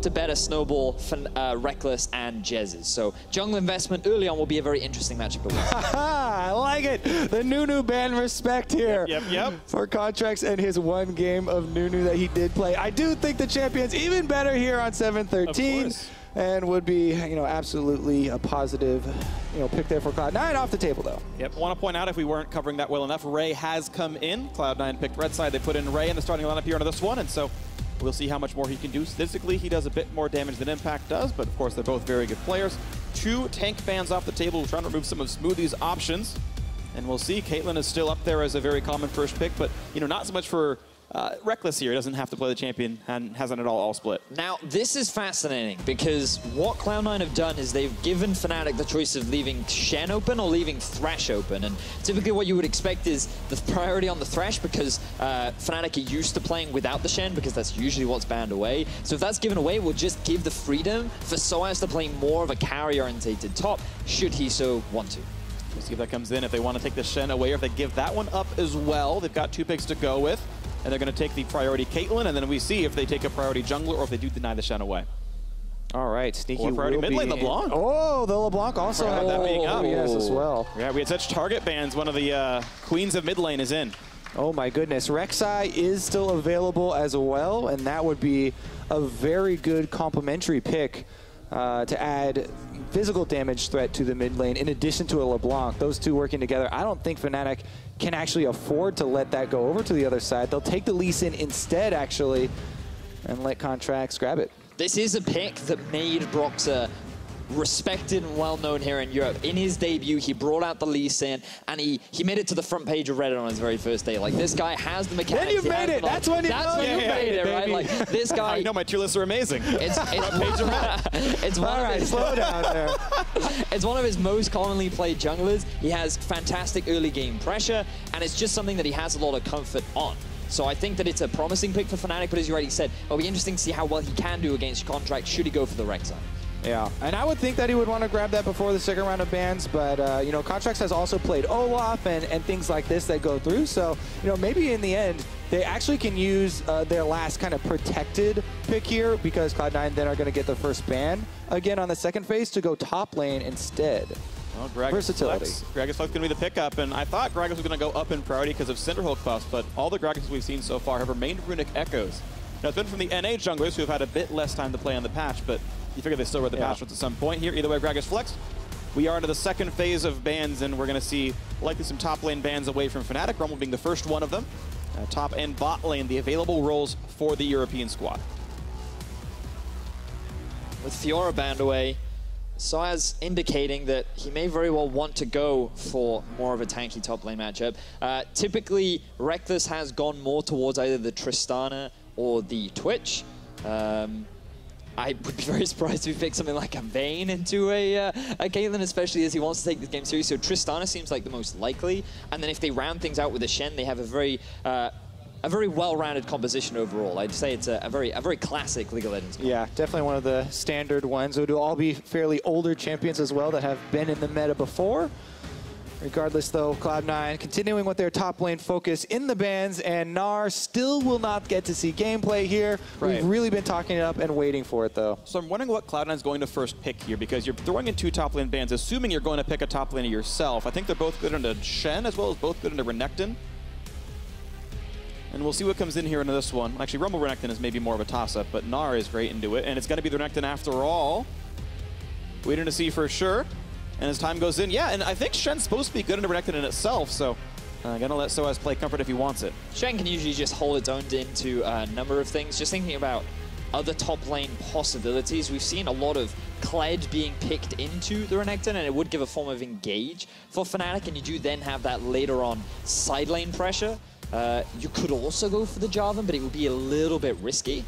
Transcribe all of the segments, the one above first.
to better snowball for Rekkles and Jesiz. So jungle investment early on will be a very interesting matchup to watch. I like it. The Nunu ban respect here Yep. for Contractz and his one game of Nunu that he did play. I do think the champion's even better here on 7-13. And would be, absolutely a positive, pick there for Cloud9. Off the table, though. Yep. I want to point out, if we weren't covering that well enough, Ray has come in. Cloud9 picked red side. They put in Ray in the starting lineup here into this one, and so we'll see how much more he can do. Statistically, he does a bit more damage than Impact does, but of course, they're both very good players. 2 tank bans off the table, trying to remove some of Smoothie's options. And we'll see. Caitlyn is still up there as a very common first pick, but, not so much for Rekkles here. He doesn't have to play the champion and hasn't at all split. Now, this is fascinating because what Cloud9 have done is they've given Fnatic the choice of leaving Shen open or leaving Thresh open. And typically what you would expect is the priority on the Thresh because Fnatic are used to playing without the Shen because that's usually what's banned away. So if that's given away, we'll just give the freedom for sOAZ to play more of a carry-orientated top, should he so want to. We'll see if that comes in, if they want to take the Shen away or if they give that one up as well. They've got 2 picks to go with. And they're going to take the priority Caitlyn, and then we see if they take a priority jungler or if they do deny the Shen away. All right, sneaky or priority mid lane LeBlanc. Oh, the LeBlanc also had that being up. Yes, as well. Yeah, we had such target bans. One of the queens of mid lane is in. Oh my goodness, Rek'Sai is still available as well, and that would be a very good complementary pick to add physical damage threat to the mid lane in addition to a LeBlanc. Those two working together, I don't think Fnatic can actually afford to let that go over to the other side. They'll take the Lee Sin instead, actually, and let Contractz grab it. This is a pick that made Broxah respected and well-known here in Europe. In his debut, he brought out the Lee Sin, and he made it to the front page of Reddit on his very first day. Like, this guy has the mechanics. Then you made it. That's when you made it, right? Like, this guy... I know, my tier lists are amazing. It's All right, slow down there. It's one of his most commonly played junglers. He has fantastic early game pressure, and it's just something that he has a lot of comfort on. So I think that it's a promising pick for Fnatic, but as you already said, it'll be interesting to see how well he can do against Contractz should he go for the Rek'Sai. Yeah, and I would think that he would want to grab that before the second round of bans, but, Contractz has also played Olaf and things like this that go through, so, maybe in the end, they actually can use their last kind of protected pick here because Cloud9 then are going to get the first ban again on the second phase to go top lane instead. Well, Gragas versatility. Gragas Flex going to be the pickup, and I thought Gragas was going to go up in priority because of Cinderhulk buffs, but all the Gragas we've seen so far have remained Runic Echoes. Now, it's been from the NA junglers who have had a bit less time to play on the patch, but you figure they still read the patch notes at some point here. Either way, Gragas Flex. We are into the second phase of bans, and we're going to see likely some top lane bans away from Fnatic, Rumble being the first one of them. Top and bot lane, the available roles for the European squad. With Fiora banned away, sOAZ indicating that he may very well want to go for more of a tanky top lane matchup. Typically, Rekkles has gone more towards either the Tristana or the Twitch. I would be very surprised if he picked something like a Vayne into a Caitlyn, especially as he wants to take this game serious. So Tristana seems like the most likely. And then if they round things out with a Shen, they have a very well-rounded composition overall. I'd say it's a very classic League of Legends. Yeah, definitely one of the standard ones. It would all be fairly older champions as well that have been in the meta before. Regardless, though, Cloud9 continuing with their top lane focus in the bans, and Gnar still will not get to see gameplay here. Right. We've really been talking it up and waiting for it, though. So I'm wondering what Cloud9 is going to first pick here, because you're throwing in 2 top lane bans, assuming you're going to pick a top laner yourself. I think they're both good into Shen, as well as both good into Renekton. And we'll see what comes in here into this one. Actually, Rumble Renekton is maybe more of a toss-up, but Gnar is great into it, and it's going to be the Renekton after all. Waiting to see for sure. And as time goes in, yeah, and I think Shen's supposed to be good into Renekton in itself, so gonna let sOAZ play comfort if he wants it. Shen can usually just hold its own into a number of things. Just thinking about other top lane possibilities, we've seen a lot of Kled being picked into the Renekton, and it would give a form of engage for Fnatic, and you do then have that later on side lane pressure. You could also go for the Jarvan, but it would be a little bit risky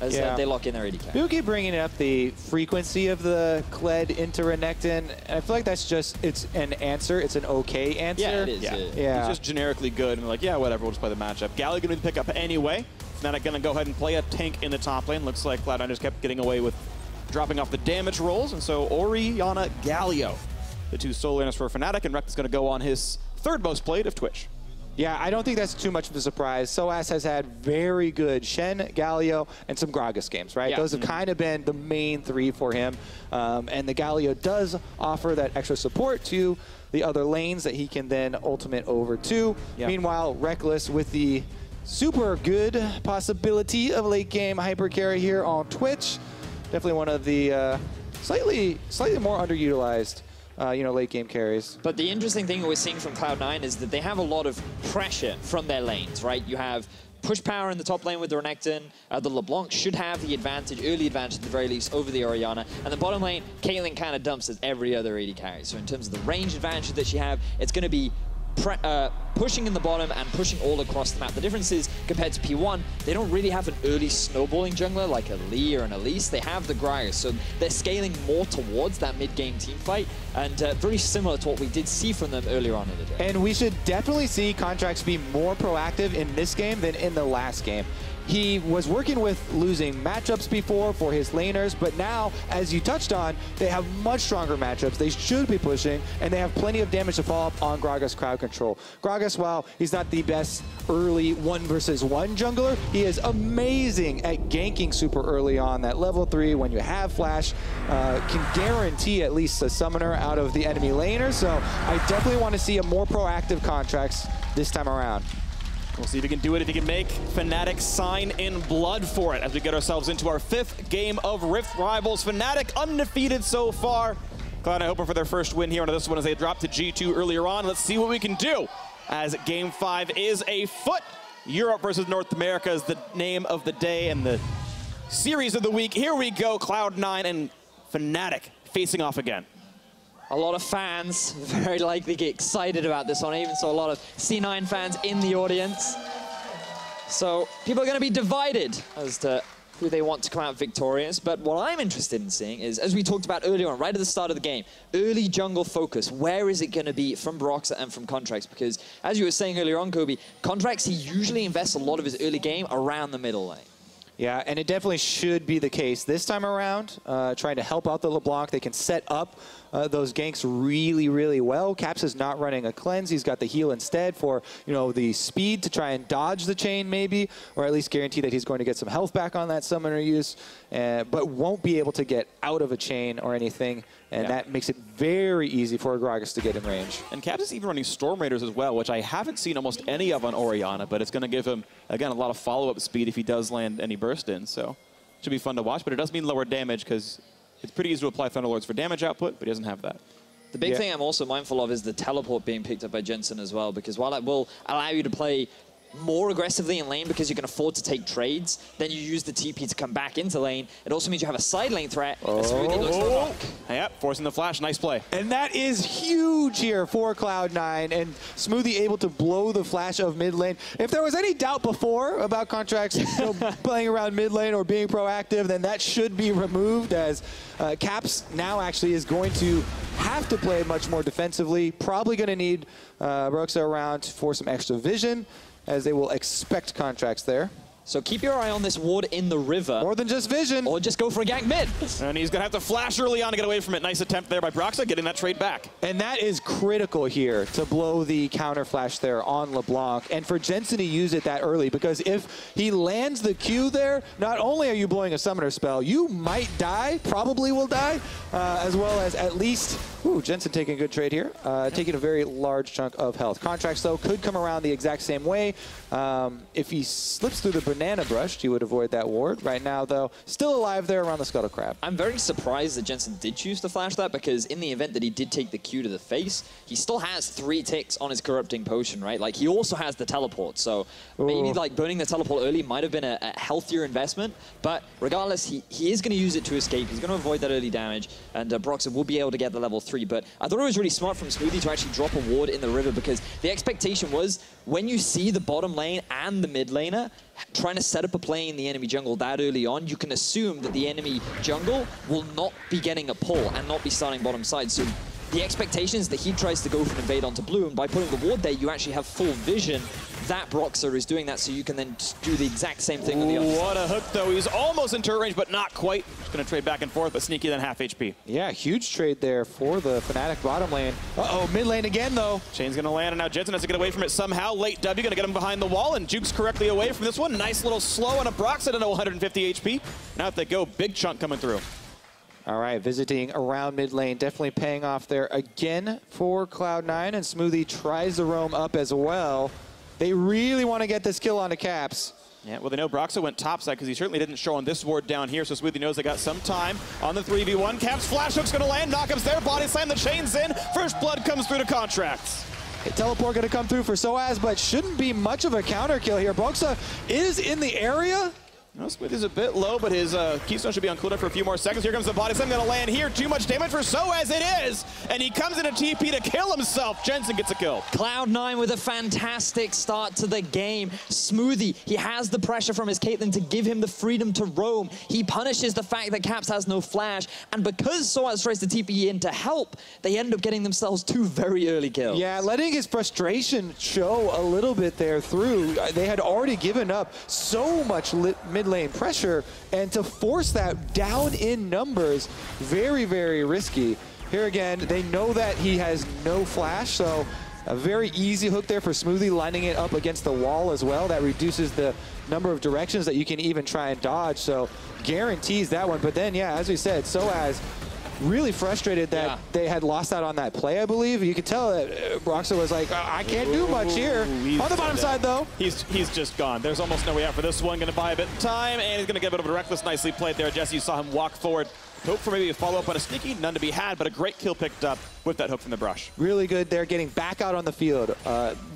as they lock in their AD carry. People keep bringing up the frequency of the Kled into Renekton, and I feel like that's just, it's an answer. It's an okay answer. Yeah, it is. Yeah. He's just generically good, and like, yeah, whatever, we'll just play the matchup. Galio gonna be the pickup anyway. Fnatic gonna go ahead and play a tank in the top lane. Looks like Cloud9 just kept getting away with dropping off the damage rolls, and so Orianna, Galio, the 2 solo laners for Fnatic, and Rekkles gonna go on his 3rd most played of Twitch. Yeah, I don't think that's too much of a surprise. sOAZ has had very good Shen, Galio, and some Gragas games, right? Yeah. Those have kind of been the main three for him. And the Galio does offer that extra support to the other lanes that he can then ultimate over to. Yeah. Meanwhile, Rekkles with the super good possibility of late game hyper carry here on Twitch. Definitely one of the slightly more underutilized late game carries. But the interesting thing we're seeing from Cloud9 is that they have a lot of pressure from their lanes, right? You have push power in the top lane with the Renekton. The LeBlanc should have the advantage, early advantage at the very least, over the Orianna. And the bottom lane, Caitlyn kind of dumps as every other AD carry. So in terms of the range advantage that she have, it's going to be pushing in the bottom and pushing all across the map. The difference is, compared to P1, they don't really have an early snowballing jungler like a Lee or an Elise. They have the Gragas, so they're scaling more towards that mid-game team fight, and very similar to what we did see from them earlier on in the day. And we should definitely see Contractz be more proactive in this game than in the last game. He was working with losing matchups before for his laners, but now, as you touched on, they have much stronger matchups. They should be pushing, and they have plenty of damage to follow up on Gragas' crowd control. Gragas, while he's not the best early 1-versus-1 jungler, he is amazing at ganking super early on. That level 3, when you have flash, can guarantee at least a summoner out of the enemy laner. So I definitely want to see a more proactive Contractz this time around. We'll see if he can do it, if he can make Fnatic sign in blood for it as we get ourselves into our 5th game of Rift Rivals. Fnatic undefeated so far. Cloud9 hoping for their first win here on this one as they dropped to G2 earlier on. Let's see what we can do as Game 5 is afoot. Europe versus North America is the name of the day and the series of the week. Here we go, Cloud9 and Fnatic facing off again. A lot of fans very likely get excited about this one. I even saw a lot of C9 fans in the audience. So people are going to be divided as to who they want to come out victorious. But what I'm interested in seeing is, as we talked about earlier on, right at the start of the game, early jungle focus. Where is it going to be from Broxah and from Contractz? Because as you were saying earlier on, Kobe, Contractz, he usually invests a lot of his early game around the middle lane. Yeah, and it definitely should be the case this time around, trying to help out the LeBlanc. They can set up those ganks really, really well. Caps is not running a cleanse. He's got the heal instead for, the speed to try and dodge the chain maybe, or at least guarantee that he's going to get some health back on that summoner use, but won't be able to get out of a chain or anything, and that makes it very easy for Gragas to get in range. And Caps is even running Storm Raiders as well, which I haven't seen almost any of on Orianna, but it's going to give him, again, a lot of follow-up speed if he does land any burst in, so should be fun to watch, but it does mean lower damage because it's pretty easy to apply Thunderlords for damage output, but he doesn't have that. The big thing I'm also mindful of is the teleport being picked up by Jensen as well, because while that will allow you to play more aggressively in lane because you can afford to take trades, then you use the TP to come back into lane. It also means you have a side lane threat. Smoothie looks for a knock. Yep, forcing the flash. Nice play. And that is huge here for Cloud9, and Smoothie able to blow the flash of mid lane. If there was any doubt before about Contractz playing around mid lane or being proactive, then that should be removed, as Caps now actually is going to have to play much more defensively. Probably going to need Broxah around for some extra vision, as they will expect Contractz there. So keep your eye on this ward in the river. More than just vision. Or just go for a gank mid. And he's going to have to flash early on to get away from it. Nice attempt there by Broxah, getting that trade back. And that is critical here to blow the counter flash there on LeBlanc. And for Jensen to use it that early, because if he lands the Q there, not only are you blowing a summoner spell, you might die, probably will die, as well as at least, Jensen taking a good trade here, taking a very large chunk of health. Contractz, though, could come around the exact same way. If he slips through the banana brush, he would avoid that ward. Right now, though, still alive there around the Scuttle Crab. I'm very surprised that Jensen did choose to flash that, because in the event that he did take the Q to the face, he still has 3 ticks on his Corrupting Potion, right? Like, he also has the teleport, so maybe like burning the teleport early might have been a healthier investment, but regardless, he is going to use it to escape. He's going to avoid that early damage, and Broxah will be able to get the level 3, but I thought it was really smart from Smoothie to actually drop a ward in the river, because the expectation was when you see the bottom lane and the mid laner trying to set up a play in the enemy jungle that early on, you can assume that the enemy jungle will not be getting a pull and not be starting bottom side. So the expectation is that he tries to go for an invade onto blue, and by putting the ward there, you actually have full vision. That Broxah is doing that, so you can then do the exact same thing on the other side. What a hook, though. He's almost in turret range, but not quite. Just going to trade back and forth, but Sneaky then half HP. Yeah, huge trade there for the Fnatic bottom lane. Uh-oh, mid lane again, though. Chain's going to land, and now Jensen has to get away from it somehow. Late W going to get him behind the wall, and Juke's correctly away from this one. Nice little slow on a Broxah to 150 HP. Now if they go, big chunk coming through. All right, visiting around mid lane, definitely paying off there again for Cloud9, and Smoothie tries to roam up as well. They really want to get this kill onto Caps. Yeah, well, they know Broxah went topside because he certainly didn't show on this ward down here, so Smoothie knows they got some time on the 3v1. Caps flash hook's going to land, knockup's there, body slam, the chain's in. First blood comes through to Contractz. A teleport going to come through for sOAZ, but shouldn't be much of a counter kill here. Broxah is in the area. No, Smoothie's a bit low, but his Keystone should be on cooldown for a few more seconds. Here comes the body slam, going to land here. Too much damage for sOAZ, it is! And he comes in a TP to kill himself. Jensen gets a kill. Cloud9 with a fantastic start to the game. Smoothie, he has the pressure from his Caitlyn to give him the freedom to roam. He punishes the fact that Caps has no flash, and because sOAZ tries to TP in to help, they end up getting themselves 2 very early kills. Yeah, letting his frustration show a little bit there through. They had already given up so much mid lane pressure, and to force that down in numbers, very, very risky. Here again, they know that he has no flash, so a very easy hook there for Smoothie, lining it up against the wall as well. That reduces the number of directions that you can even try and dodge, so guarantees that one. But then, yeah, as we said, sOAZ really frustrated that they had lost out on that play, I believe. You could tell that Broxah was like, I can't do much here. On the bottom side, though. He's just gone. There's almost no way out for this one. Going to buy a bit of time, and he's going to get a bit of a Rekkles. Nicely played there. Jesse, you saw him walk forward. Hope for maybe a follow-up on a Sneaky. None to be had, but a great kill picked up with that hook from the brush. Really good there, getting back out on the field.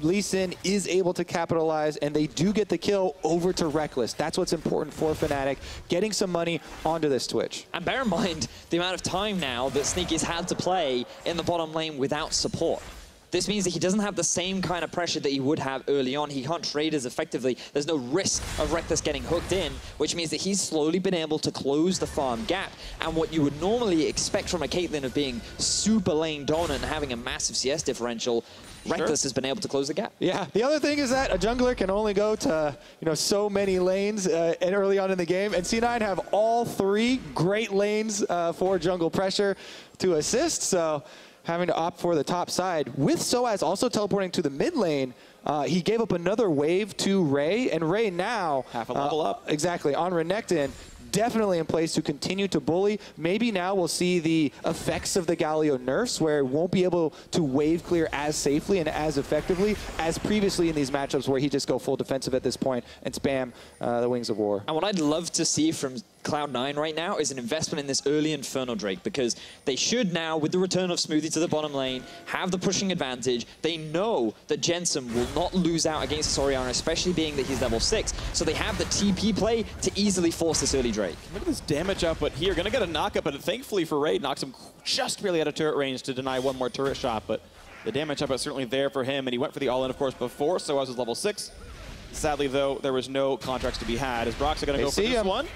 Lee Sin is able to capitalize, and they do get the kill over to Rekkles. That's what's important for Fnatic, getting some money onto this Twitch. And bear in mind the amount of time now that Sneaky's had to play in the bottom lane without support. This means that he doesn't have the same kind of pressure that he would have early on. He can't trade as effectively. There's no risk of Rekkles getting hooked in, which means that he's slowly been able to close the farm gap. And what you would normally expect from a Caitlyn of being super lane dominant and having a massive CS differential, Rekkles has been able to close the gap. Yeah, the other thing is that a jungler can only go to, so many lanes and early on in the game, and C9 have all 3 great lanes for jungle pressure to assist, so having to opt for the top side. With sOAZ also teleporting to the mid lane, he gave up another wave to Ray, and Ray now half a level up. Exactly, on Renekton. Definitely in place to continue to bully. Maybe now we'll see the effects of the Galio nerfs, where it won't be able to wave clear as safely and as effectively as previously in these matchups where he just go full defensive at this point and spam the Wings of War. And what I'd love to see from Cloud9 right now is an investment in this early Infernal Drake, because they should now, with the return of Smoothie to the bottom lane, have the pushing advantage. They know that Jensen will not lose out against Orianna, especially being that he's level 6. So they have the TP play to easily force this early Drake. Look at this damage output here. Gonna get a knockup, but thankfully for Raid, knocks him just really out of turret range to deny one more turret shot. But the damage output certainly there for him, and he went for the all-in, of course, before, so as was level 6. Sadly, though, there was no Contractz to be had. Is Broxah gonna go for this one?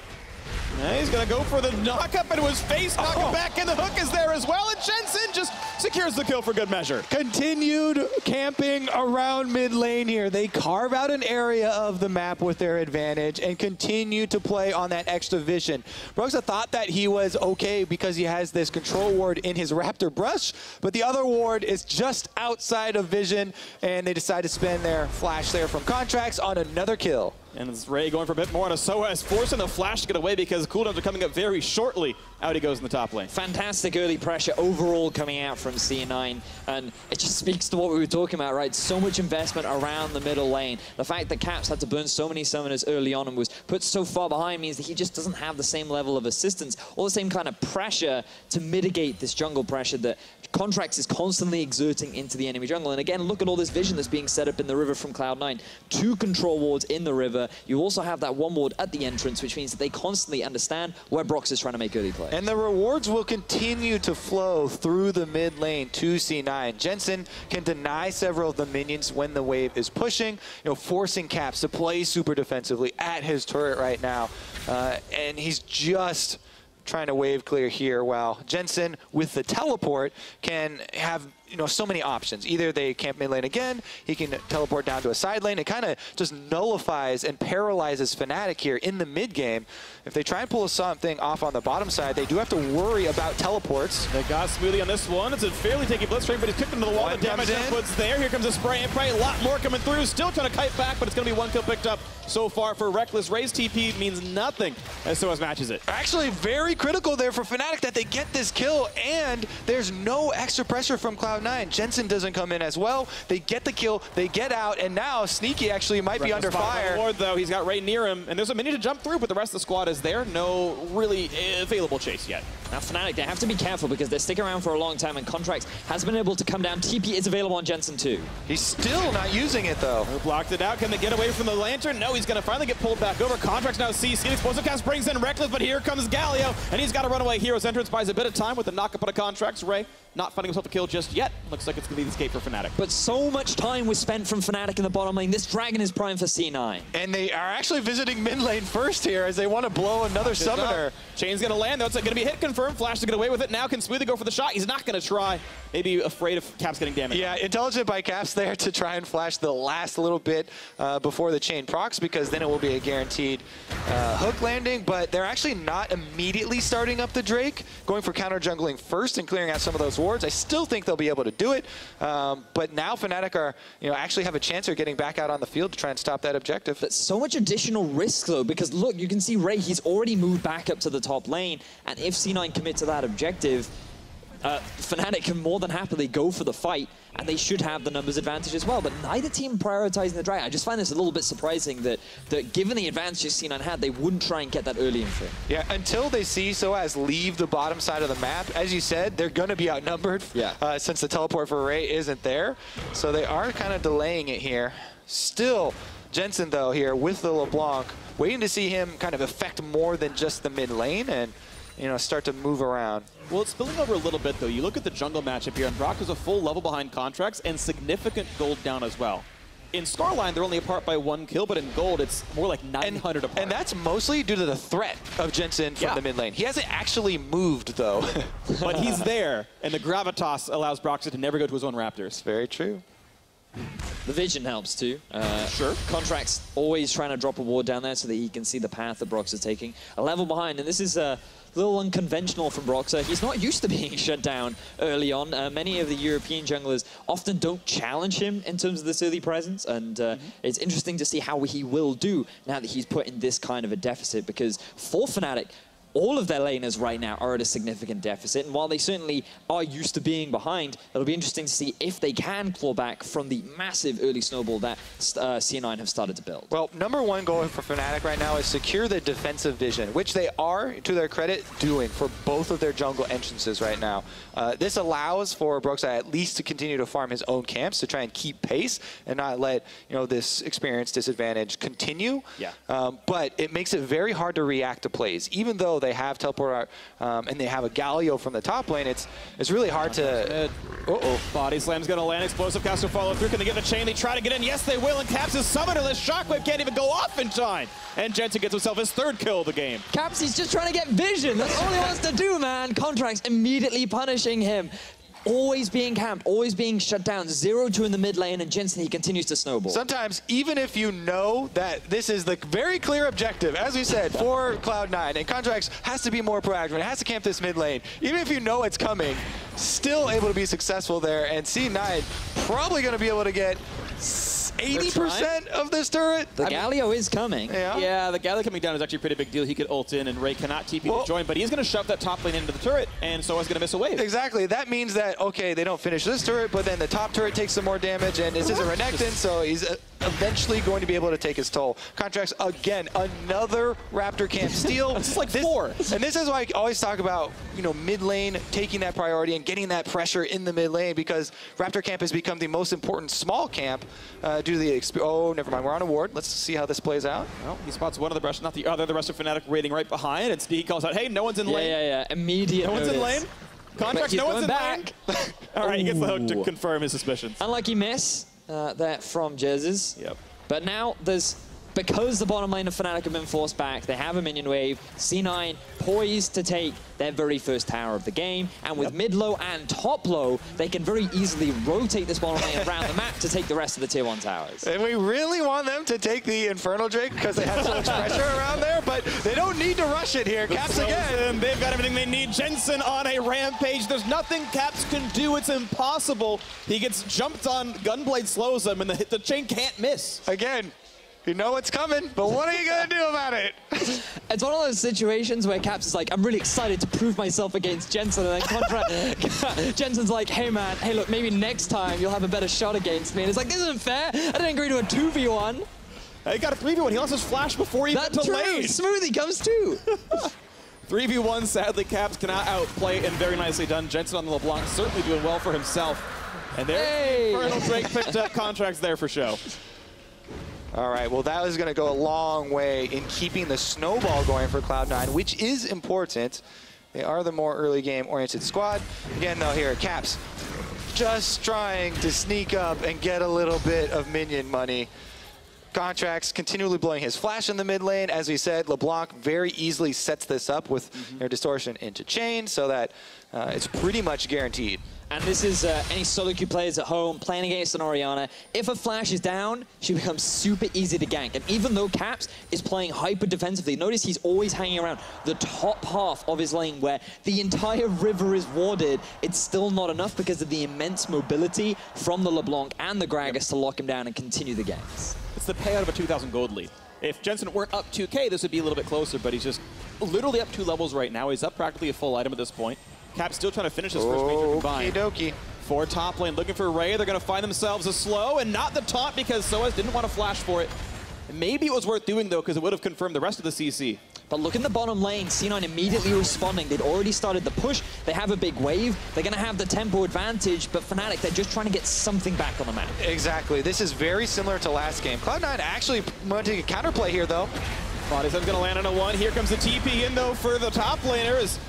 Yeah, he's going to go for the knockup into his face, knock him back, and the hook is there as well, and Jensen just secures the kill for good measure. Continued camping around mid lane here. They carve out an area of the map with their advantage and continue to play on that extra vision. Broxah thought that he was okay because he has this control ward in his Raptor brush, but the other ward is just outside of vision, and they decide to spend their flash there from Contractz on another kill. And it's Ray going for a bit more on a sOAZ, forcing the flash to get away because cooldowns are coming up very shortly. Out he goes in the top lane. Fantastic early pressure overall coming out from C9, and it just speaks to what we were talking about, right? So much investment around the middle lane. The fact that Caps had to burn so many summoners early on and was put so far behind means that he just doesn't have the same level of assistance or the same kind of pressure to mitigate this jungle pressure that Contractz is constantly exerting into the enemy jungle. And again, look at all this vision that's being set up in the river from Cloud9. 2 control wards in the river. You also have that 1 ward at the entrance, which means that they constantly understand where Broxah is trying to make early play. And the rewards will continue to flow through the mid lane to C9. Jensen can deny several of the minions when the wave is pushing, forcing Caps to play super defensively at his turret right now. And he's just trying to wave clear here, while Jensen with the teleport can have so many options. Either they camp mid lane again, he can teleport down to a side lane. It kind of just nullifies and paralyzes Fnatic here in the mid game. If they try and pull something off on the bottom side, they do have to worry about teleports. They got Smoothie on this one. It's a fairly taky Blitzcrank, but he's kicked into the wall. The damage input's there. Here comes a spray and pray. A lot more coming through. Still trying to kite back, but it's going to be one kill picked up so far for Rekkles. Ray's TP means nothing as sOAZ matches it. Actually, very critical there for Fnatic that they get this kill, and there's no extra pressure from Cloud9. Jensen doesn't come in as well. They get the kill, they get out, and now Sneaky actually might be under fire. Lord, though, he's got Ray near him, and there's a minute to jump through, but the rest of the squad is there. No really available chase yet. Now Fnatic, they have to be careful because they're sticking around for a long time, and Contractz has been able to come down. TP is available on Jensen too. He's still not using it though. Blocked it out. Can they get away from the lantern? No, he's going to finally get pulled back over. Contractz now sees Explosive Cast brings in Rekkles, but here comes Galio, and he's got to run away. Hero's entrance buys a bit of time with the knock up on a Contractz. Ray not finding himself a kill just yet. Looks like it's going to be the escape for Fnatic. But so much time was spent from Fnatic in the bottom lane. This Dragon is prime for C9. And they are actually visiting mid lane first here as they want to blow another summoner. Chain's going to land, though. It's going to be hit confirmed. Flash to get away with it. Now can Smoothie go for the shot? He's not going to try. Maybe afraid of Caps getting damaged. Yeah, intelligent by Caps there to try and flash the last little bit before the chain procs, because then it will be a guaranteed hook landing. But they're actually not immediately starting up the Drake, going for counter jungling first and clearing out some of those wards. I still think they'll be able to do it, but now Fnatic are, actually have a chance of getting back out on the field to try and stop that objective. But so much additional risk though, because look, you can see Ray, he's already moved back up to the top lane, and if C9 commit to that objective, Fnatic can more than happily go for the fight, and they should have the numbers advantage as well. But neither team prioritizing the Dragon. I just find this a little bit surprising that given the advantages C9 had, they wouldn't try and get that early info. Yeah, until they see sOAZ leave the bottom side of the map, as you said, they're going to be outnumbered. Yeah. Since the teleport for Ray isn't there. So they are kind of delaying it here. Still, Jensen though here with the LeBlanc, waiting to see him kind of affect more than just the mid lane and start to move around. Well, it's spilling over a little bit, though. You look at the jungle matchup here, and Broxah is a full level behind Contractz and significant gold down as well. In Scarline, they're only apart by 1 kill, but in gold, it's more like 900 apart. And that's mostly due to the threat of Jensen from the mid lane. He hasn't actually moved, though. But he's there, and the gravitas allows Broxah to never go to his own Raptors. Very true. The vision helps too. Sure. Contractz always trying to drop a ward down there so that he can see the path that Broxah is taking. A level behind, and this is a little unconventional from Broxah. He's not used to being shut down early on. Many of the European junglers often don't challenge him in terms of this early presence, and it's interesting to see how he will do now that he's put in this kind of a deficit, because for Fnatic, all of their laners right now are at a significant deficit, and while they certainly are used to being behind, it'll be interesting to see if they can claw back from the massive early snowball that C9 have started to build. Well, #1 goal for Fnatic right now is secure the defensive vision, which they are, to their credit, doing for both of their jungle entrances right now. This allows for Broxah at least to continue to farm his own camps to try and keep pace and not let this experience disadvantage continue. Yeah. But it makes it very hard to react to plays, even though they have teleport and they have a Galio from the top lane. It's really hard to. Body slam's gonna land. Explosive Cast will follow through. Can they get the chain? They try to get in. Yes, they will. And Caps is summonerless. Shockwave can't even go off in time. And Jensen gets himself his 3rd kill of the game. Caps, he's just trying to get vision. That's all he wants to do, man. Contractz immediately punishing him. Always being camped, always being shut down. 0-2 in the mid lane, and Jensen, he continues to snowball. Sometimes, even if you know that this is the very clear objective, as we said, for Cloud9, and Contractz has to be more proactive, it has to camp this mid lane. Even if you know it's coming, still able to be successful there, and C9 probably going to be able to get 80% of this turret. The Galio is coming. Yeah, the Galio coming down is actually a pretty big deal. He could ult in, and Ray cannot TP to join, but he's going to shove that top lane into the turret, and sOAZ going to miss a wave. Exactly. That means that, okay, they don't finish this turret, but then the top turret takes some more damage, and this is a Renekton, so he's eventually going to be able to take his toll. Contractz, again, another Raptor camp steal. It's like 4. And this is why I always talk about, mid lane taking that priority and getting that pressure in the mid lane, because Raptor camp has become the most important small camp due to the oh, never mind, we're on a ward. Let's see how this plays out. Well, he spots one of the Brush, not the other. The rest of Fnatic waiting right behind, and Sneaky calls out, hey, no one's in lane. Yeah. Immediate No one's in lane. Contractz, no one's in back. lane. All right, he gets the hook to confirm his suspicions. Unlucky miss there from Jesiz. Yep. But now there's because the bottom lane of Fnatic have been forced back, they have a minion wave. C9 poised to take their very first tower of the game, and with mid low and top low, they can very easily rotate this bottom lane around the map to take the rest of the tier 1 towers. And we really want them to take the Infernal Drake because they have so much pressure around there, but they don't need to rush it here. Caps again. They've got everything they need. Jensen on a rampage. There's nothing Caps can do. It's impossible. He gets jumped on. Gunblade slows him, and the chain can't miss. Again, you know what's coming, but what are you going to do about it? It's one of those situations where Caps is like, I'm really excited to prove myself against Jensen, and then Jensen's like, hey man, hey look, maybe next time you'll have a better shot against me. And it's like, this isn't fair. I didn't agree to a 2v1. He got a 3v1. He lost his flash before he got to lane. Smoothie comes too. 3v1, sadly, Caps cannot outplay, and very nicely done. Jensen on the LeBlanc certainly doing well for himself. And there's Infernal Drake picked up. Contractz there for show. All right, well, that was going to go a long way in keeping the snowball going for Cloud9, which is important. They are the more early game-oriented squad. Again, though, here, Caps just trying to sneak up and get a little bit of minion money. Contractz continually blowing his flash in the mid lane. As we said, LeBlanc very easily sets this up with their distortion into chain so that it's pretty much guaranteed. And this is any solo queue players at home playing against an Orianna. If a flash is down, she becomes super easy to gank. And even though Caps is playing hyper defensively, notice he's always hanging around the top half of his lane where the entire river is warded. It's still not enough because of the immense mobility from the LeBlanc and the Gragas to lock him down and continue the ganks. It's the payout of a 2,000 gold lead. If Jensen weren't up 2K, this would be a little bit closer, but he's just literally up 2 levels right now. He's up practically a full item at this point. Cap's still trying to finish his first major combine. Okie dokie. For top lane, looking for Ray. They're going to find themselves a slow, and not the taunt because sOAZ didn't want to flash for it. Maybe it was worth doing, though, because it would have confirmed the rest of the CC. But look in the bottom lane, C9 immediately responding. They'd already started the push. They have a big wave. They're going to have the tempo advantage, but Fnatic, they're just trying to get something back on the map. Exactly. This is very similar to last game. Cloud9 actually wanting a counterplay here, though. Body's going to land on a 1. Here comes the TP in, though, for the top laner. Is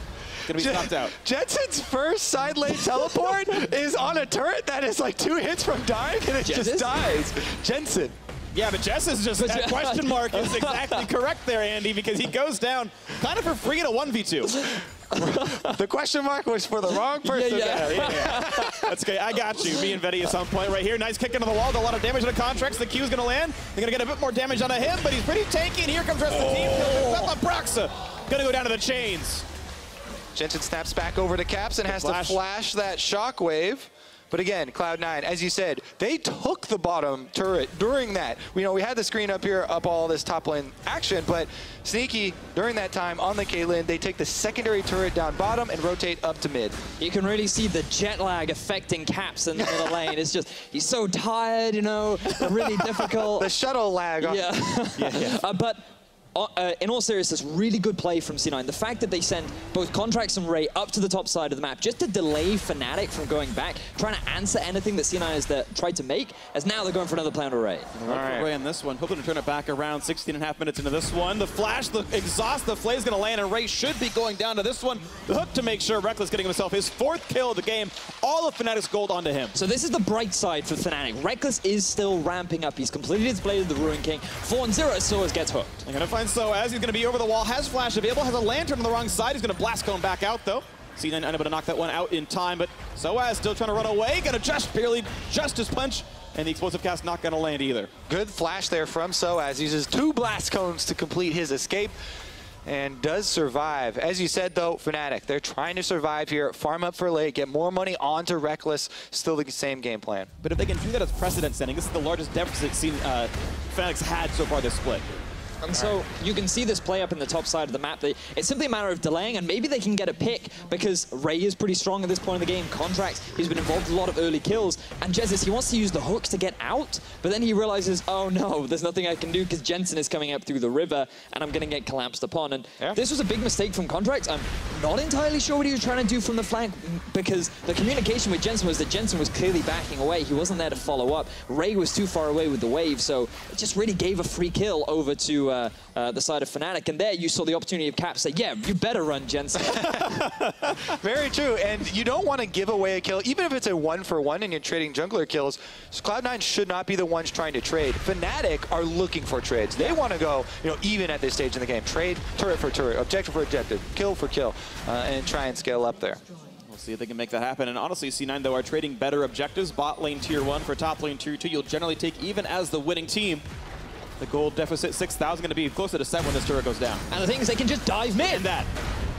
going to be stopped out. Jensen's first side lane teleport is on a turret that is like 2 hits from dying, and it just dies. Jensen. Yeah, but Jesiz just, that question mark is exactly correct there, Andy, because he goes down kind of for free in a 1v2. The question mark was for the wrong person. Yeah. That's okay. I got you. Me and Vedius at some point right here. Nice kick into the wall. Got a lot of damage on the Contractz. The Q's going to land. They're going to get a bit more damage onto him, but he's pretty tanky. And here comes the rest of the team. Up Broxah. Going to go down to the chains. Jensen snaps back over to Caps and has to flash that shockwave. But again, Cloud9, as you said, they took the bottom turret during that. We had the screen up here, up all this top lane action, but Sneaky, during that time on the Caitlyn, they take the secondary turret down bottom and rotate up to mid. You can really see the jet lag affecting Caps in the middle lane. It's just, he's so tired, really difficult. The shuttle lag. But in all seriousness, really good play from C9. The fact that they send both Contractz and Ray up to the top side of the map just to delay Fnatic from going back, trying to answer anything that C9 has tried to make, as now they're going for another play on Ray. All right. Ray on this one, hoping to turn it back around. 16.5 minutes into this one. The flash, the exhaust, the flay's going to land, and Ray should be going down to this one. The hook to make sure Rekkles getting himself his 4th kill of the game. All of Fnatic's gold onto him. So this is the bright side for Fnatic. Rekkles is still ramping up. He's completed his Blade of the Ruin King. 4-0, sOAZ gets hooked. They're going to find sOAZ. He's going to be over the wall, has flash available, has a lantern on the wrong side. He's going to blast cone back out, though. C9 unable to knock that one out in time, but sOAZ still trying to run away. Going to just barely his punch, and the explosive cast not going to land either. Good flash there from sOAZ. Uses 2 blast cones to complete his escape and does survive. As you said, though, Fnatic, they're trying to survive here, farm up for late, get more money onto Rekkles, still the same game plan. But if they can do that as precedent setting, this is the largest deficit Fnatic's had so far this split. And so you can see this play up in the top side of the map. It's simply a matter of delaying, and maybe they can get a pick because Ray is pretty strong at this point in the game. Contractz, he's been involved in a lot of early kills. And Jesiz, he wants to use the hooks to get out, but then he realizes, oh no, there's nothing I can do because Jensen is coming up through the river and I'm going to get collapsed upon. And this was a big mistake from Contractz. I'm not entirely sure what he was trying to do from the flank because the communication with Jensen was that Jensen was clearly backing away. He wasn't there to follow up. Ray was too far away with the wave, so it just really gave a free kill over to the side of Fnatic, and there you saw the opportunity of Caps say, yeah, you better run, Jensen. Very true, and you don't want to give away a kill, even if it's a 1-for-1 and you're trading jungler kills. So Cloud9 should not be the ones trying to trade. Fnatic are looking for trades. They want to go, even at this stage in the game. Trade turret for turret, objective for objective, kill for kill, and try and scale up there. We'll see if they can make that happen. And honestly, C9, though, are trading better objectives. Bot lane tier 1 for top lane tier 2. You'll generally take even as the winning team. The gold deficit, 6,000, going to be closer to 7 when this turret goes down. And the thing is, they can just dive mid. And that.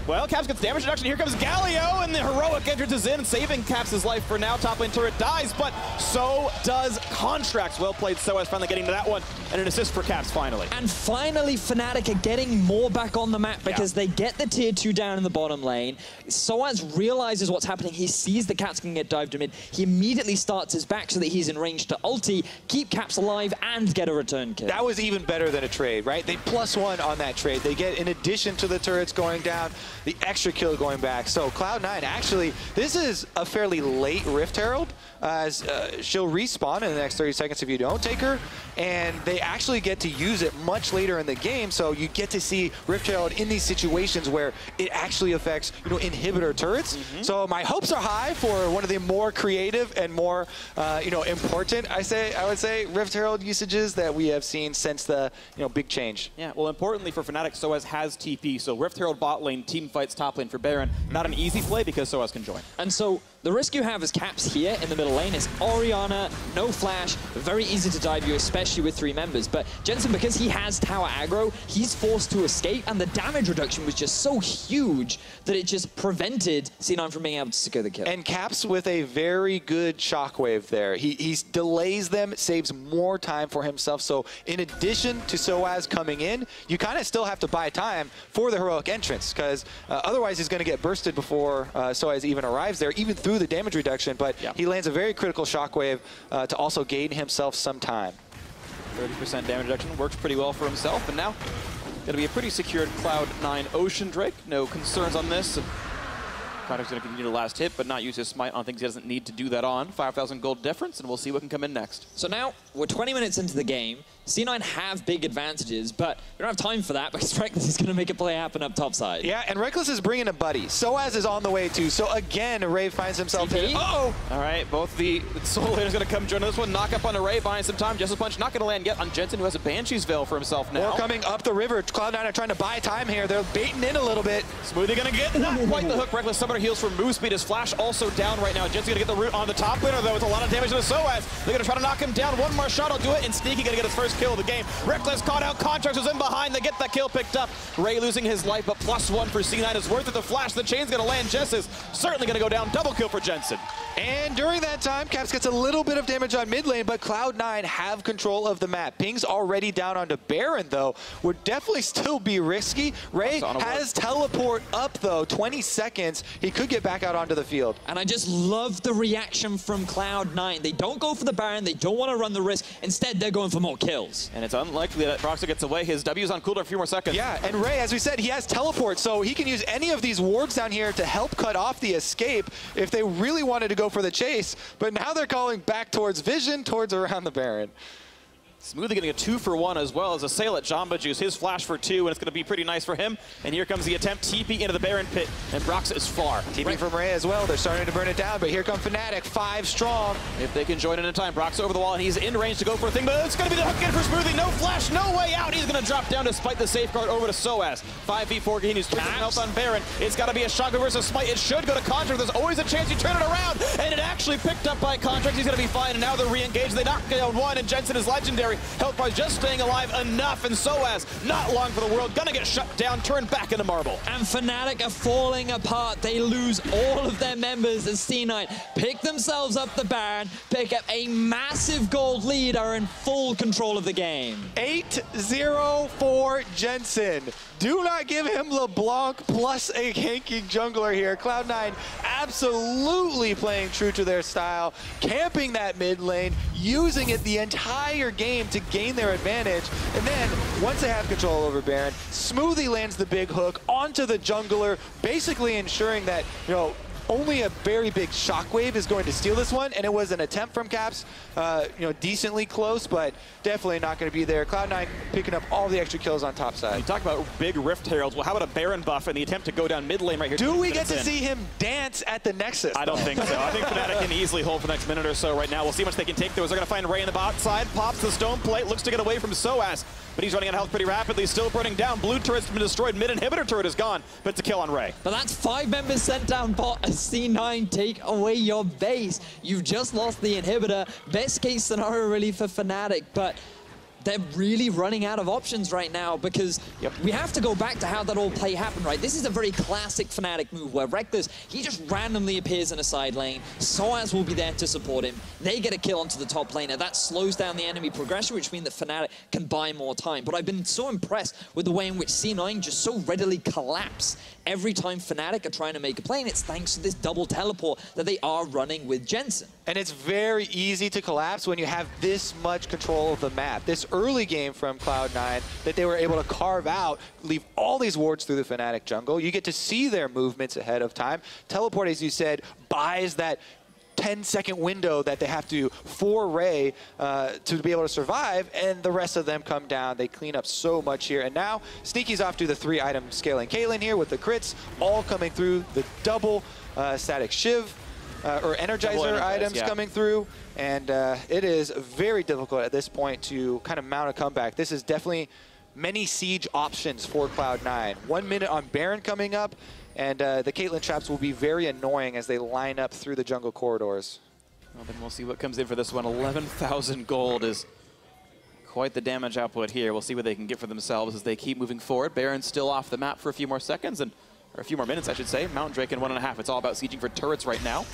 Well, Caps gets damage reduction. Here comes Galio, and the heroic entrance is in, saving Caps' life for now. Top lane turret dies, but so does Contractz. Well played, sOAZ finally getting to that one, and an assist for Caps finally. And finally, Fnatic are getting more back on the map because they get the tier 2 down in the bottom lane. sOAZ realizes what's happening. He sees the Caps can get dived to mid. He immediately starts his back so that he's in range to ulti, keep Caps alive, and get a return kill. That was even better than a trade, right? They +1 on that trade. They get, in addition to the turrets going down, the extra kill going back. So Cloud9, actually, this is a fairly late Rift Herald, as she'll respawn in the next 30 seconds if you don't take her, and they actually get to use it much later in the game, so you get to see Rift Herald in these situations where it actually affects, inhibitor turrets. So my hopes are high for one of the more creative and more, important, I would say, Rift Herald usages that we have seen since the, big change. Yeah, well, importantly for Fnatic, sOAZ has TP, so Rift Herald bot lane, team fights top lane for Baron. Not an easy play because sOAZ can join. And so the risk you have as Caps here in the middle lane is Orianna, no flash, very easy to dive you, especially with 3 members. But Jensen, because he has tower aggro, he's forced to escape, and the damage reduction was just so huge that it just prevented C9 from being able to secure the kill. And Caps with a very good shockwave there. He delays them, saves more time for himself. So in addition to sOAZ coming in, you kind of still have to buy time for the heroic entrance, because otherwise he's going to get bursted before sOAZ even arrives there, even through the damage reduction. But he lands a very critical shockwave to also gain himself some time. 30% damage reduction works pretty well for himself, and now going to be a pretty secured Cloud9 Ocean Drake. No concerns on this. Contract's going to continue to last hit, but not use his smite on things he doesn't need to do that on. 5,000 gold difference, and we'll see what can come in next. So now we're 20 minutes into the game. C9 have big advantages, but we don't have time for that because Rekkles is going to make a play happen up top side. Yeah, and Rekkles is bringing a buddy. sOAZ is on the way too. So again, Ray finds himself in. Uh-oh! All right, both the solo laner's going to come join this one. Knock up on Array, buying some time. Jesiz punch not going to land yet on Jensen, who has a Banshee's Veil for himself now. More coming up the river. Cloud9 are trying to buy time here. They're baiting in a little bit. Smoothie going to get not quite the hook. Rekkles summoner heals for move speed. His flash also down right now. Jensen's going to get the root on the top laner, though. It's a lot of damage to the sOAZ. They're going to try to knock him down. One more shot will do it, and Sneaky going to get his first kill of the game. Rekkles caught out. Contractz was in behind. They get that kill picked up. Ray losing his life, but +1 for C9 is worth it. The flash, the chain's going to land. Jesiz certainly going to go down. Double kill for Jensen. And during that time, Caps gets a little bit of damage on mid lane, but Cloud9 have control of the map. Ping's already down onto Baron, though. Would definitely still be risky. Ray has teleport up, though. 20 seconds. He could get back out onto the field. And I just love the reaction from Cloud9. They don't go for the Baron. They don't want to run the risk. Instead, they're going for more kills. And it's unlikely that Broxah gets away. His W's on cooldown for a few more seconds. Yeah, and Ray, as we said, he has teleport, so he can use any of these wards down here to help cut off the escape if they really wanted to go for the chase. But now they're calling back towards Vision, towards around the Baron. Smoothie getting a 2-for-1 as well as Assail at Jamba Juice. His flash for 2, and it's going to be pretty nice for him. And here comes the attempt. TP into the Baron pit, and Broxah is far. TP from Ray as well. They're starting to burn it down, but here come Fnatic, 5 strong. If they can join in time, Broxah over the wall, and he's in range to go for a thing, but it's going to be the hook in for Smoothie. No flash, no way out. He's going to drop down despite the safeguard over to sOAZ. 5v4 continues, 3 health on Baron. It's got to be a shotgun versus smite. It should go to Contractz. There's always a chance you turn it around, and it actually picked up by Contractz. He's going to be fine, and now they're re-engaged. They knock down 1, and Jensen is legendary. Health by just staying alive enough, and sOAZ, not long for the world, gonna get shut down, turned back into marble. And Fnatic are falling apart. They lose all of their members as C9 pick themselves up the Baron, pick up a massive gold lead, are in full control of the game. 8-0 for Jensen. Do not give him LeBlanc plus a ganking jungler here. Cloud9 absolutely playing true to their style, camping that mid lane, using it the entire game to gain their advantage. And then, once they have control over Baron, Smoothie lands the big hook onto the jungler, basically ensuring that, only a very big shockwave is going to steal this one, and it was an attempt from Caps, you know, decently close, but definitely not going to be there. Cloud9 picking up all the extra kills on top side. You talk about big Rift Heralds. Well, how about a Baron buff and the attempt to go down mid lane right here? Do we get to see him dance at the Nexus? I don't think so. I think Fnatic can easily hold for the next minute or so right now. We'll see how much they can take. They're going to find Ray in the bot side. Pops the stone plate. Looks to get away from sOAZ, but he's running out of health pretty rapidly. Still burning down. Blue turret's been destroyed. Mid inhibitor turret is gone, but it's a kill on Ray. But that's 5 members sent down bot. A C9 take away your base. You've just lost the inhibitor. Best case scenario really for Fnatic, but they're really running out of options right now because we have to go back to how that all play happened, right? This is a very classic Fnatic move where Rekkles, he just randomly appears in a side lane. sOAZ will be there to support him. They get a kill onto the top laner. That slows down the enemy progression, which means that Fnatic can buy more time. But I've been so impressed with the way in which C9 just so readily collapse every time Fnatic are trying to make a play, and it's thanks to this double teleport that they are running with Jensen. And it's very easy to collapse when you have this much control of the map. This early game from Cloud9 that they were able to carve out, leave all these wards through the Fnatic jungle. You get to see their movements ahead of time. Teleport, as you said, buys that 10-second window that they have to foray to be able to survive, and the rest of them come down. They clean up so much here, and now Sneaky's off to the 3-item scaling Caitlyn here with the crits, all coming through, the double static Shiv, or Energizer items coming through, and it is very difficult at this point to kind of mount a comeback. This is definitely many siege options for Cloud9. 1 minute on Baron coming up, and the Caitlyn traps will be very annoying as they line up through the jungle corridors. Well, then we'll see what comes in for this one. 11,000 gold is quite the damage output here. We'll see what they can get for themselves as they keep moving forward. Baron's still off the map for a few more seconds, or a few more minutes, I should say. Mountain Drake in 1.5. It's all about sieging for turrets right now.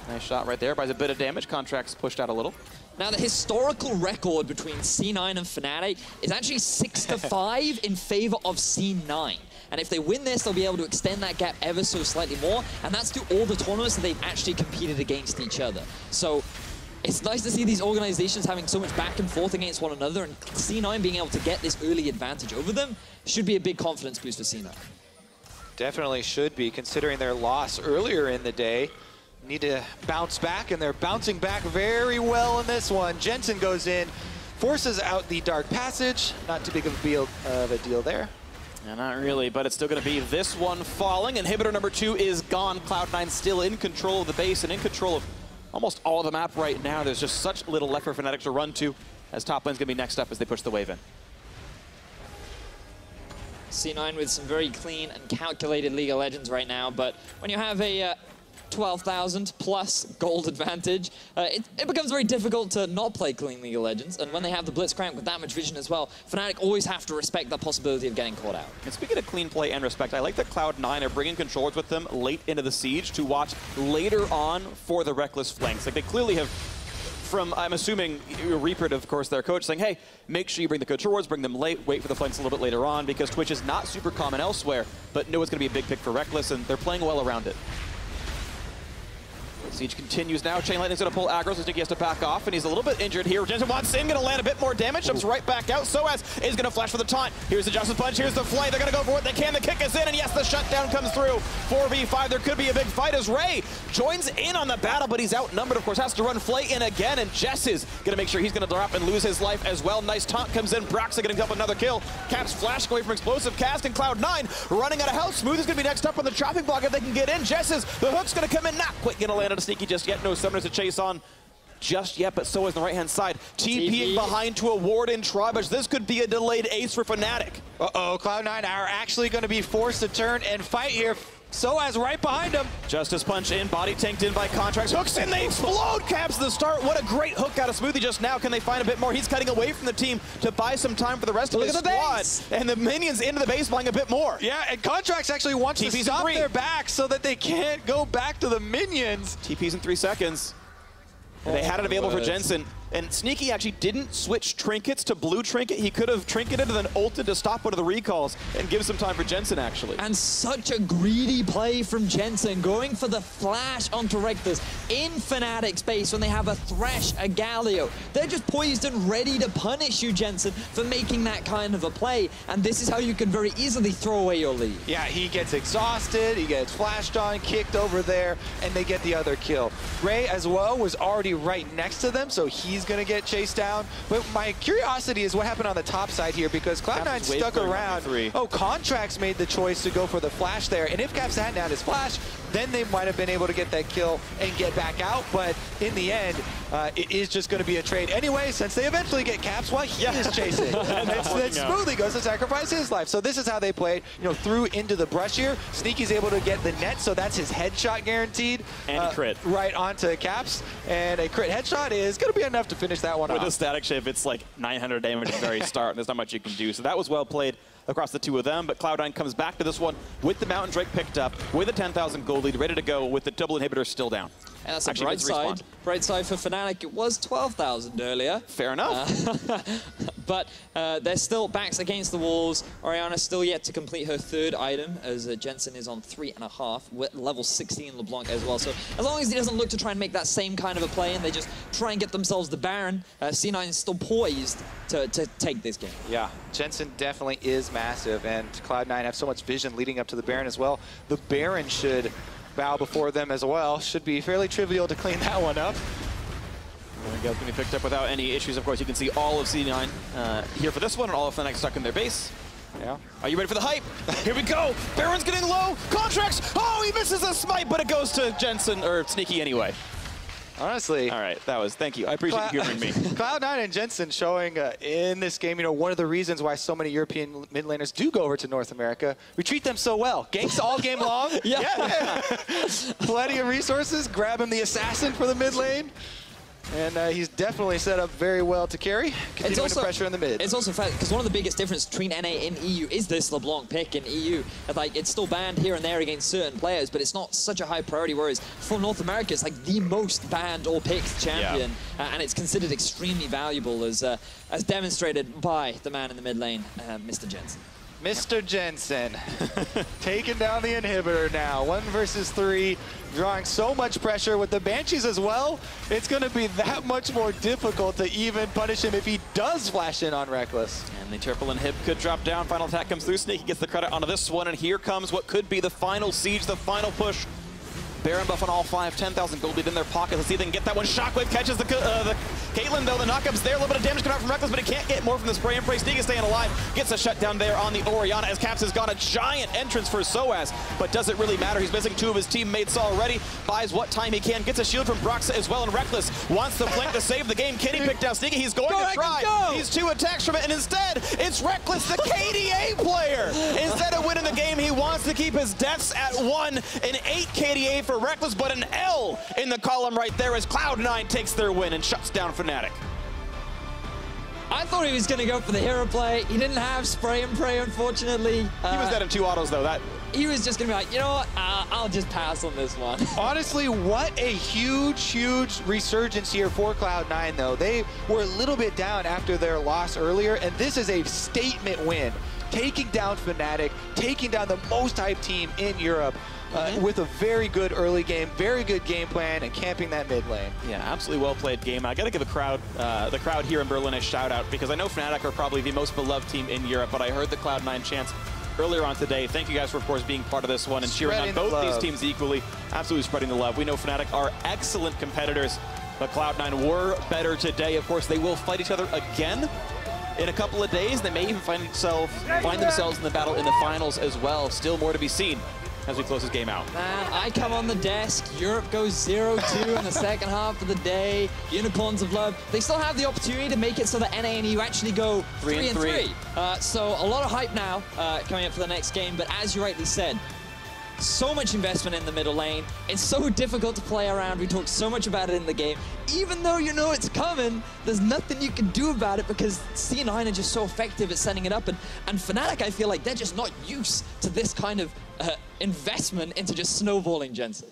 Nice shot right there. Buys a bit of damage. Contractz pushed out a little. Now, the historical record between C9 and Fnatic is actually 6-5 in favor of C9. And if they win this, they'll be able to extend that gap ever so slightly more. And that's through all the tournaments that they've actually competed against each other. So it's nice to see these organizations having so much back and forth against one another. And C9 being able to get this early advantage over them should be a big confidence boost for C9. Definitely should be, considering their loss earlier in the day. Need to bounce back, and they're bouncing back very well in this one. Jensen goes in, forces out the Dark Passage. Not too big of a deal there. Yeah, not really, but it's still going to be this one falling. Inhibitor number 2 is gone. Cloud9 still in control of the base and in control of almost all of the map right now. There's just such little left for Fnatic to run to, as top lane's going to be next up as they push the wave in. C9 with some very clean and calculated League of Legends right now, but when you have a 12,000 plus gold advantage, it becomes very difficult to not play clean League of Legends, and when they have the Blitzcrank with that much vision as well, Fnatic always have to respect the possibility of getting caught out. And speaking of clean play and respect, I like that Cloud9 are bringing controllers with them late into the siege to watch later on for the Rekkles flanks. Like, they clearly have, from, I'm assuming, Reaper, of course, their coach, saying, hey, make sure you bring the controllers, bring them late, wait for the flanks a little bit later on, because Twitch is not super common elsewhere, but no, it's going to be a big pick for Rekkles, and they're playing well around it. Siege continues now. Chain Lightning's going to pull aggro, so Sneaky has to back off, and he's a little bit injured here. Jensen wants in, going to land a bit more damage, jumps right back out. sOAZ is going to flash for the taunt. Here's the Justice Punch, here's the Flay. They're going to go for what they can. The kick is in, and yes, the shutdown comes through. 4v5, there could be a big fight as Ray joins in on the battle, but he's outnumbered, of course, has to run Flay in again, and Jesiz going to make sure he's going to drop and lose his life as well. Nice taunt comes in. Broxah getting up another kill. Caps flashing away from Explosive Cast, and Cloud9 running out of health. Smoothie's going to be next up on the chopping block if they can get in. Jesiz, the hook's going to come in, not quite going to land on a Sneaky just yet. No summoners to chase on just yet, but so is the right-hand side. TPing behind to a ward in Tribage. This could be a delayed ace for Fnatic. Uh-oh, Cloud9 are actually going to be forced to turn and fight here. sOAZ right behind him. Justice Punch in, body tanked in by Contractz. Hooks in, they explode! Caps the start. What a great hook out of Smoothie just now. Can they find a bit more? He's cutting away from the team to buy some time for the rest of his squad. And the minions into the base buying a bit more. Yeah, and Contractz actually wants to stop their back so that they can't go back to the minions. TP's in 3 seconds. And they had it available for Jensen. And Sneaky actually didn't switch trinkets to blue trinket. He could have trinketed and then ulted to stop one of the recalls and give some time for Jensen, actually. And such a greedy play from Jensen, going for the flash onto Rekkles in Fnatic space when they have a Thresh, a Galio. They're just poised and ready to punish you, Jensen, for making that kind of a play. And this is how you can very easily throw away your lead. Yeah, he gets exhausted, he gets flashed on, kicked over there, and they get the other kill. Ray, as well, was already right next to them, so he's going to get chased down. But my curiosity is what happened on the top side here, because Cloud9 stuck around. Oh, Contractz made the choice to go for the flash there, and if Caps hadn't had his flash, then they might have been able to get that kill and get back out. But in the end, it is just going to be a trade anyway, since they eventually get Caps while he is chasing. And then Smoothie goes to sacrifice his life. So this is how they played, through into the brush here. Sneaky's able to get the net, so that's his headshot guaranteed. And crit. Right onto Caps. And a crit headshot is going to be enough to finish that one off. With a static shift, it's like 900 damage at the very start, and there's not much you can do. So that was well played across the two of them, but Cloud9 comes back to this one with the Mountain Drake picked up, with a 10,000 gold lead, ready to go, with the double inhibitor still down. And that's a bright side. Bright side for Fnatic. It was 12,000 earlier. Fair enough. But they're still backs against the walls. Orianna still yet to complete her third item, as Jensen is on 3.5, with level 16 LeBlanc as well. So as long as he doesn't look to try and make that same kind of a play and they just try and get themselves the Baron, C9 is still poised to take this game. Yeah, Jensen definitely is massive, and Cloud9 have so much vision leading up to the Baron as well. The Baron should bow before them as well. Should be fairly trivial to clean that one up. There we go, it's going to be picked up without any issues. Of course, you can see all of C9 here for this one, and all of Fnatic stuck in their base. Yeah. Are you ready for the hype? Here we go. Baron's getting low. Contractz. Oh, he misses a smite, but it goes to Jensen, or Sneaky anyway. Honestly. All right, that was, thank you. I appreciate you hearing me. Cloud9 and Jensen showing in this game, one of the reasons why so many European mid laners do go over to North America. We treat them so well. Ganks all game long. Yeah. Plenty of resources. Grab him the assassin for the mid lane. And he's definitely set up very well to carry, continuing the pressure in the mid. It's also fact, because one of the biggest differences between NA and EU is this LeBlanc pick in EU. Like, it's still banned here and there against certain players, but it's not such a high priority, whereas for North America, it's like the most banned or picked champion, and it's considered extremely valuable, as demonstrated by the man in the mid lane, Mr. Jensen. Mr. Jensen taking down the inhibitor now. 1 versus 3, drawing so much pressure with the Banshees as well. It's going to be that much more difficult to even punish him if he does flash in on Rekkles. And the triple inhib could drop down. Final attack comes through. Sneaky gets the credit onto this one, and here comes what could be the final siege, the final push. Baron buff on all 5, 10,000 gold lead in their pocket. Let's see if they can get that one. Shockwave catches the Caitlyn, though. The knockup's there. A little bit of damage coming out from Rekkles, but he can't get more from the spray and pray. Sneaky staying alive. Gets a shutdown there on the Orianna, as Caps has got a giant entrance for sOAZ, but does it really matter? He's missing 2 of his teammates already. Buys what time he can. Gets a shield from Broxah as well, and Rekkles wants the flank to save the game. Can he pick down Sneaky? He's going to try. He's 2 attacks from it, and instead, it's Rekkles, the KDA player. Instead of winning the game, he wants to keep his deaths at 1. An 8 KDA for Rekkles, but an L in the column right there as Cloud9 takes their win and shuts down Fnatic. I thought he was going to go for the hero play. He didn't have spray and pray, unfortunately. He was dead in 2 autos, though. He was just going to be like, you know what, I'll just pass on this one. Honestly, what a huge resurgence here for Cloud9, though. They were a little bit down after their loss earlier, and this is a statement win. Taking down Fnatic, taking down the most hyped team in Europe. With a very good early game, very good game plan, and camping that mid lane. Yeah, absolutely well-played game. I got to give the crowd here in Berlin a shout-out, because I know Fnatic are probably the most beloved team in Europe, but I heard the Cloud9 chants earlier on today. Thank you guys for, of course, being part of this one and cheering on both these teams equally. Absolutely spreading the love. We know Fnatic are excellent competitors, but Cloud9 were better today. Of course, they will fight each other again in a couple of days. They may even find themselves in the battle in the finals as well. Still more to be seen as we close this game out. Man, I come on the desk. Europe goes 0-2 in the second half of the day. Unicorns of Love. They still have the opportunity to make it so that NA and EU actually go 3-3. So a lot of hype now coming up for the next game. But as you rightly said, so much investment in the middle lane. It's so difficult to play around. We talked so much about it in the game. Even though you know it's coming, there's nothing you can do about it because C9 are just so effective at setting it up. And Fnatic, I feel like they're just not used to this kind of investment into just snowballing Jensen.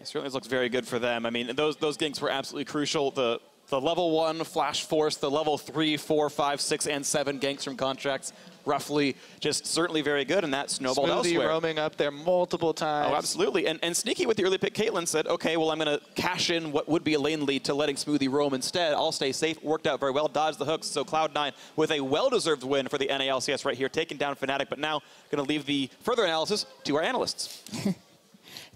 It certainly looks very good for them. I mean, those ganks were absolutely crucial. The the level 1 Flash Force, the level 3, 4, 5, 6, and 7 ganks from Contractz, roughly, just certainly very good, and that snowballed Smoothie elsewhere. roaming up there multiple times. Oh, absolutely. And Sneaky with the early pick, Caitlyn said, okay, well, I'm going to cash in what would be a lane lead to letting Smoothie roam instead. I'll stay safe. Worked out very well. Dodged the hooks. So Cloud9 with a well-deserved win for the NA LCS right here, taking down Fnatic, but now going to leave the further analysis to our analysts.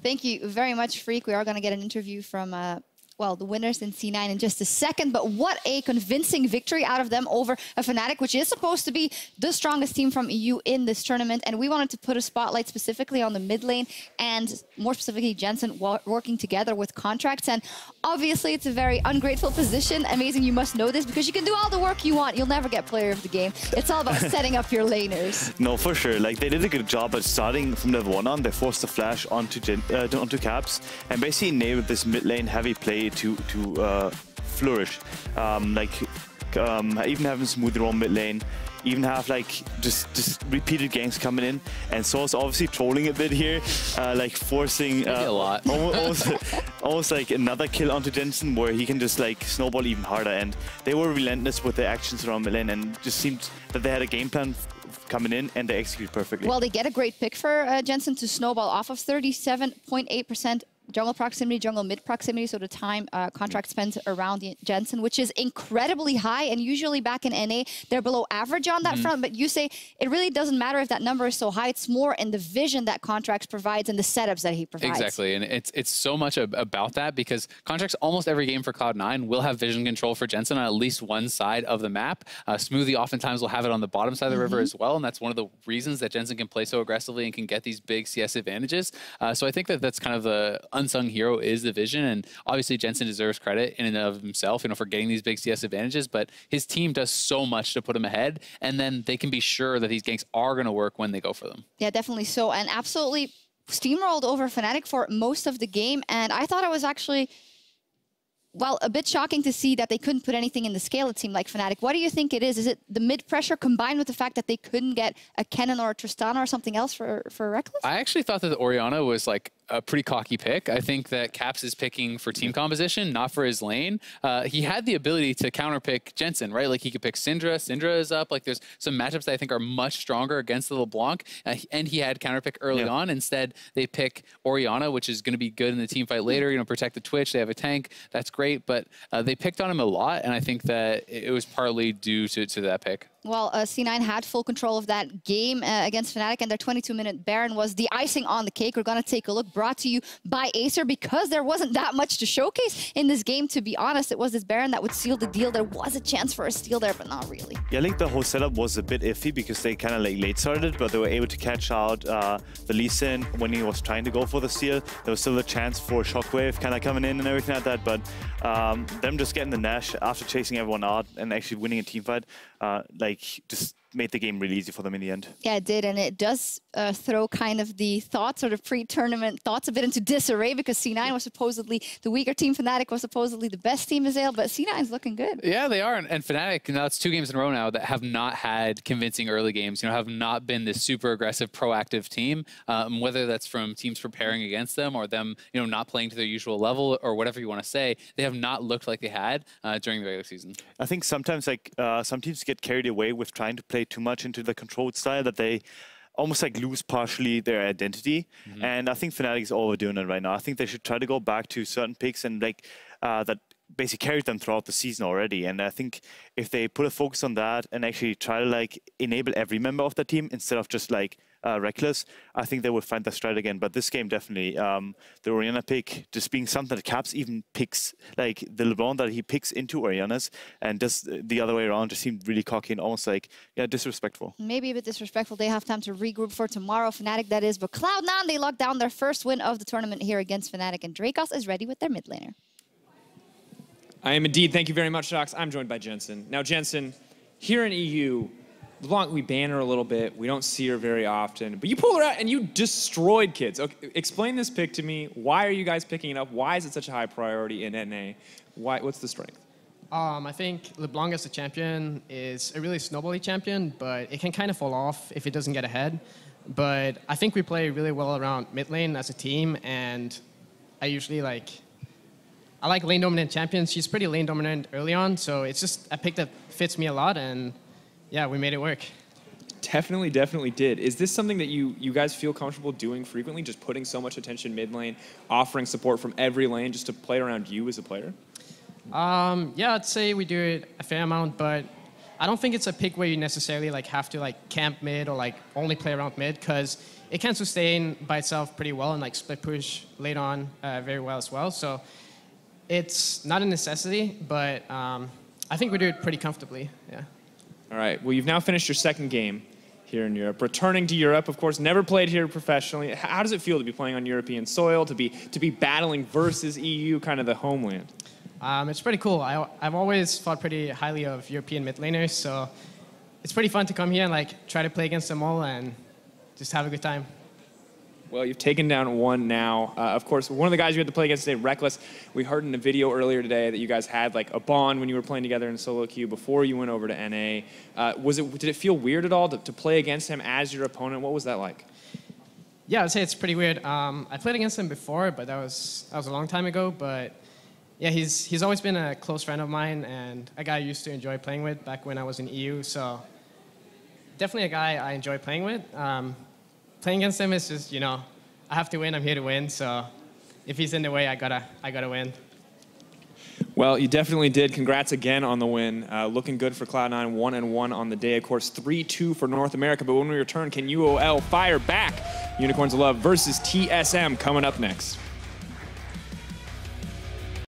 Thank you very much, Phreak. We are going to get an interview from well, the winners in C9 in just a second, but what a convincing victory out of them over a Fnatic, which is supposed to be the strongest team from EU in this tournament. And we wanted to put a spotlight specifically on the mid lane and more specifically Jensen working together with Contractz. And obviously it's a very ungrateful position. Amazing, you must know this because you can do all the work you want. You'll never get player of the game. It's all about setting up your laners. No, for sure. Like, they did a good job at starting from level 1 on. They forced the flash onto Caps and basically enabled this mid lane heavy play to flourish. Even having Smoothie roam mid lane, even have like just repeated ganks coming in, and sOAZ obviously trolling a bit here, like forcing a lot. almost like another kill onto Jensen where he can just like snowball even harder. And they were relentless with their actions around mid lane, and just seemed that they had a game plan coming in and they execute perfectly. Well, they get a great pick for Jensen to snowball off of 37.8% jungle proximity, jungle mid proximity, so the time Contractz spends around Jensen, which is incredibly high, and usually back in NA, they're below average on that front, but you say it really doesn't matter if that number is so high, it's more in the vision that Contractz provides and the setups that he provides. Exactly, and it's so much about that because Contractz almost every game for Cloud9 will have vision control for Jensen on at least one side of the map. Smoothie oftentimes will have it on the bottom side of the river as well, and that's one of the reasons that Jensen can play so aggressively and can get these big CS advantages. So I think that that's kind of the unsung hero is the vision, and obviously Jensen deserves credit in and of himself, for getting these big CS advantages, but his team does so much to put him ahead, and then they can be sure that these ganks are going to work when they go for them. Yeah, definitely so, and absolutely steamrolled over Fnatic for most of the game, and I thought it was actually, well, a bit shocking to see that they couldn't put anything in the scale, it seemed like Fnatic. What do you think it is? Is it the mid-pressure combined with the fact that they couldn't get a Kennen or a Tristana or something else for Rekkles? I actually thought that Orianna was like a pretty cocky pick. I think that Caps is picking for team composition, not for his lane. He had the ability to counterpick Jensen, right? Like he could pick Syndra. Syndra is up. Like there's some matchups that I think are much stronger against the LeBlanc, and he had counterpick early on. Instead, they pick Orianna, which is going to be good in the team fight later. Protect the Twitch. They have a tank. That's great, but they picked on him a lot, and I think that it was partly due to that pick. Well, C9 had full control of that game against Fnatic, and their 22-minute Baron was the icing on the cake. We're going to take a look, brought to you by Acer, because there wasn't that much to showcase in this game, to be honest. It was this Baron that would seal the deal. There was a chance for a steal there, but not really. Yeah, I think the whole setup was a bit iffy because they kind of like late started, but they were able to catch out the Lee Sin when he was trying to go for the steal. There was still a chance for Shockwave kind of coming in and everything like that, but them just getting the Nash after chasing everyone out and actually winning a team fight, just made the game really easy for them in the end. Yeah, it did, and it does throw kind of the thoughts or the pre-tournament thoughts a bit into disarray because C9 was supposedly the weaker team, Fnatic was supposedly the best team as ale, but C9 is looking good. Yeah, they are, and Fnatic, now it's 2 games in a row now that have not had convincing early games, have not been this super aggressive, proactive team, whether that's from teams preparing against them or them, not playing to their usual level or whatever you want to say. They have not looked like they had during the regular season. I think sometimes some teams get carried away with trying to play too much into the controlled style that they almost lose partially their identity. And I think Fnatic is overdoing it right now. I think they should try to go back to certain picks and that basically carried them throughout the season already. And I think if they put a focus on that and actually try to enable every member of the team instead of just Rekkles, I think they will find their stride again. But this game definitely, the Orianna pick just being something that Caps even picks, the LeBlanc that he picks into Orianna's, and just the other way around just seemed really cocky and almost disrespectful. Maybe a bit disrespectful. They have time to regroup for tomorrow, Fnatic that is. But Cloud9, they locked down their first win of the tournament here against Fnatic, and Gragas is ready with their mid laner. I am indeed. Thank you very much, Docs. I'm joined by Jensen. Now, Jensen, here in EU, LeBlanc, we ban her a little bit. We don't see her very often. But you pulled her out and you destroyed kids. Okay, explain this pick to me. Why are you guys picking it up? Why is it such a high priority in NA? What's the strength? I think LeBlanc as a champion is a really snowbally champion, but it can kind of fall off if it doesn't get ahead. But I think we play really well around mid lane as a team, and I usually I like lane dominant champions. She's pretty lane dominant early on, so it's just a pick that fits me a lot, and yeah, we made it work. Definitely did. Is this something that you guys feel comfortable doing frequently, just putting so much attention mid lane, offering support from every lane just to play around you as a player? Yeah, I'd say we do it a fair amount, but I don't think it's a pick where you necessarily like have to like camp mid or like only play around mid, because it can sustain by itself pretty well and like split push late on very well as well. So it's not a necessity, but I think we do it pretty comfortably. Yeah. All right. Well, you've now finished your second game here in Europe. Returning to Europe, of course, never played here professionally. How does it feel to be playing on European soil, to be battling versus EU, kind of the homeland? It's pretty cool. I've always thought pretty highly of European mid laners, so it's pretty fun to come here and like try to play against them all and just have a good time. Well, you've taken down one now. Of course, one of the guys you had to play against today, Rekkles. We heard in a video earlier today that you guys had like a bond when you were playing together in solo queue before you went over to NA. Did it feel weird at all to play against him as your opponent? What was that like? Yeah, I'd say it's pretty weird. I played against him before, but that was a long time ago. But yeah, he's always been a close friend of mine and a guy I used to enjoy playing with back when I was in EU. So definitely a guy I enjoy playing with. Playing against him is just, I have to win. I'm here to win. So if he's in the way, I gotta win. Well, you definitely did. Congrats again on the win. Looking good for Cloud9, 1-1 on the day. Of course, 3-2 for North America. But when we return, can UOL fire back? Unicorns of Love versus TSM coming up next.